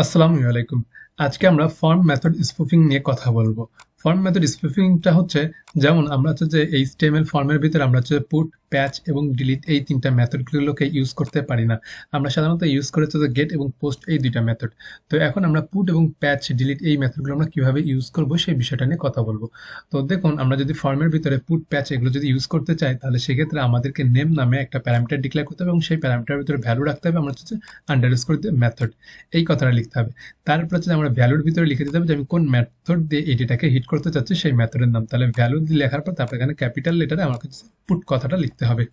আসসালামু আলাইকুম। আজকে আমরা ফর্ম মেথড স্পুফিং নিয়ে কথা বলবো। ফর্ম মেথড স্পুফিংটা হচ্ছে যেমন আমরা হচ্ছে যে এইচটিএমএল ফর্মের ভিতরে আমরা হচ্ছে পুট, প্যাচ এবং ডিলিট এই ৩ টা মেথডগুলোকে ইউজ করতে পারি না। আমরা সাধারণত ইউজ করে হচ্ছে যে গেট এবং পোস্ট এই ২ টা মেথড। তো এখন আমরা পুট এবং প্যাচ, ডিলিট এই মেথডগুলো আমরা কিভাবে ইউজ করব সেই বিষয়টা নিয়ে কথা বলবো। তো দেখুন আমরা যদি ফর্মের ভিতরে পুট, প্যাচ এগুলো যদি ইউজ করতে চাই তাহলে সেক্ষেত্রে আমাদেরকে নেম নামে একটা প্যারামিটার ডিক্লেয়ার করতে হবে এবং সেই প্যারামিটারের ভিতরে ভ্যালু রাখতে হবে। আমরা হচ্ছে আন্ডারস্কোর দিয়ে মেথড এই কথাটা লিখতে হবে। তারপর হচ্ছে আমরা ভ্যালুর ভিতরে লিখে দিতে হবে যে আমি কোন মেথড দিয়ে এই ডেটাকে হিট করতে চাচ্ছি সেই মেথডের নাম। তাহলে ভ্যালু দিয়ে লেখার পর তারপর এখানে ক্যাপিটাল লেটারে আমাকে পুট কথাটা লিখতে হবে।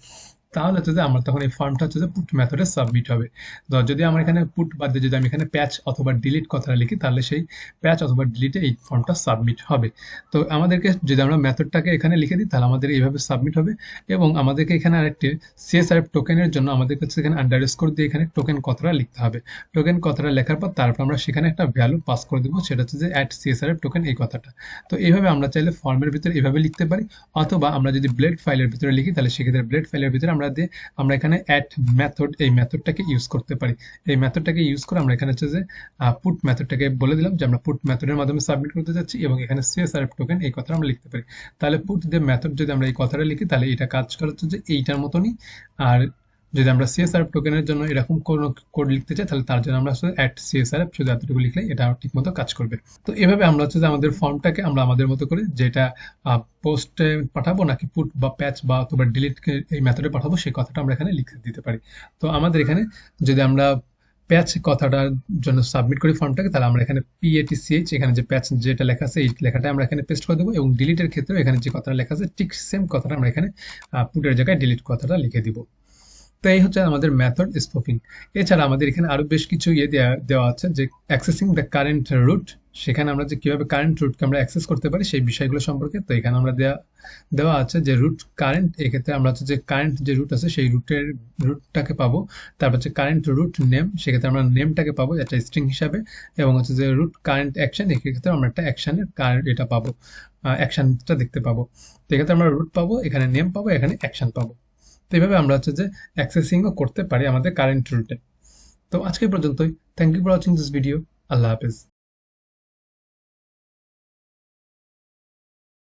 তাহলে হচ্ছে যে আমার তখন এই ফর্মটা হচ্ছে যে পুট মেথডে সাবমিট হবে। তো যদি আমার এখানে পুট বাদ দিয়ে যদি আমি এখানে প্যাচ অথবা ডিলিট কথাটা লিখি তাহলে সেই প্যাচ অথবা ডিলিটে এই ফর্মটা সাবমিট হবে। তো আমাদেরকে যদি আমরা মেথডটাকে এখানে লিখে দিই তাহলে আমাদের এইভাবে সাবমিট হবে। এবং আমাদেরকে এখানে আরেকটি সিএসআরএফ টোকেনের জন্য আমাদের কাছে এখানে আন্ডারস্কোর দিয়ে এখানে টোকেন কথাটা লিখতে হবে। টোকেন কথাটা লেখার পর তারপর আমরা সেখানে একটা ভ্যালু পাস করে দেবো, সেটা হচ্ছে যে অ্যাট সিএসআরএফ টোকেন এই কথাটা। তো এইভাবে আমরা চাইলে ফর্মের ভিতরে এইভাবে লিখতে পারি, অথবা আমরা যদি ব্লেড ফাইলের ভিতরে লিখি তাহলে সেক্ষেত্রে ব্লেড ফাইলের ভিতরে আমরা এখানে অ্যাট মেথড এই মেথডটাকে ইউজ করতে পারি। এই মেথডটাকে ইউজ করে আমরা এখানে হচ্ছে যে পুট মেথডটাকে বলে দিলাম যে আমরা পুট মেথডের মাধ্যমে সাবমিট করতে যাচ্ছি এবং এখানে সিএসআরএফ টোকেন এই কথাটা আমরা লিখতে পারি। তাহলে পুট দিয়ে মেথড যদি আমরা এই কথাটা লিখি তাহলে এটা কাজ করা হচ্ছে যে এইটার মতনই। আর যদি আমরা সিএসআরএফ টোকেনের জন্য এরকম কোনো কোড লিখতে চাই তাহলে তার জন্য আমরা আসলে অ্যাট সিএসআরএফ শুধু এতটুকু লিখলে এটা ঠিক মতো কাজ করবে। তো এভাবে আমরা হচ্ছে যে আমাদের ফর্মটাকে আমরা আমাদের মতো করে যেটা পোস্টে পাঠাবো নাকি পুট বা প্যাচ বা অথবা ডিলিট এই মেথডে পাঠাবো সেই কথাটা আমরা এখানে লিখে দিতে পারি। তো আমাদের এখানে যদি আমরা প্যাচ কথাটার জন্য সাবমিট করি ফর্মটাকে তাহলে আমরা এখানে পিএটিসিএইচ এখানে যে প্যাচ যেটা লেখা আছে এই লেখাটা আমরা এখানে পেস্ট করে দেবো এবং ডিলিটের ক্ষেত্রে এখানে যে কথাটা লেখা আছে ঠিক সেম কথাটা আমরা এখানে পুটের জায়গায় ডিলিট কথাটা লিখে দিব। তো এই হচ্ছে আমাদের মেথড স্পুফিং। এছাড়া আমাদের এখানে আরো বেশ কিছু দেওয়া আছে যে অ্যাক্সেসিং দ্য কারেন্ট রুট। সেখানে আমরা যে কিভাবে কারেন্ট রুটকে আমরা অ্যাক্সেস করতে পারি সেই বিষয়গুলো সম্পর্কে। তো এখানে আমরা দেওয়া আছে যে রুট কারেন্ট, এক্ষেত্রে আমরা হচ্ছে যে কারেন্ট যে রুট আছে সেই রুটটাকে পাবো। তারপর হচ্ছে কারেন্ট রুট নেম, সেক্ষেত্রে আমরা নেমটাকে পাবো একটা স্ট্রিং হিসাবে। এবং হচ্ছে যে রুট কারেন্ট অ্যাকশন, এক্ষেত্রে আমরা একটা অ্যাকশনের কারেন্ট এটা পাবো, অ্যাকশনটা দেখতে পাবো। তো এক্ষেত্রে আমরা রুট পাবো, এখানে নেম পাবো, এখানে অ্যাকশন পাবো। তো এইভাবে আমরা হচ্ছে যে অ্যাক্সেসিংও করতে পারি আমাদের কারেন্ট রুটে। তো আজকে পর্যন্তই। Thank you for watching this video. আল্লাহ হাফেজ।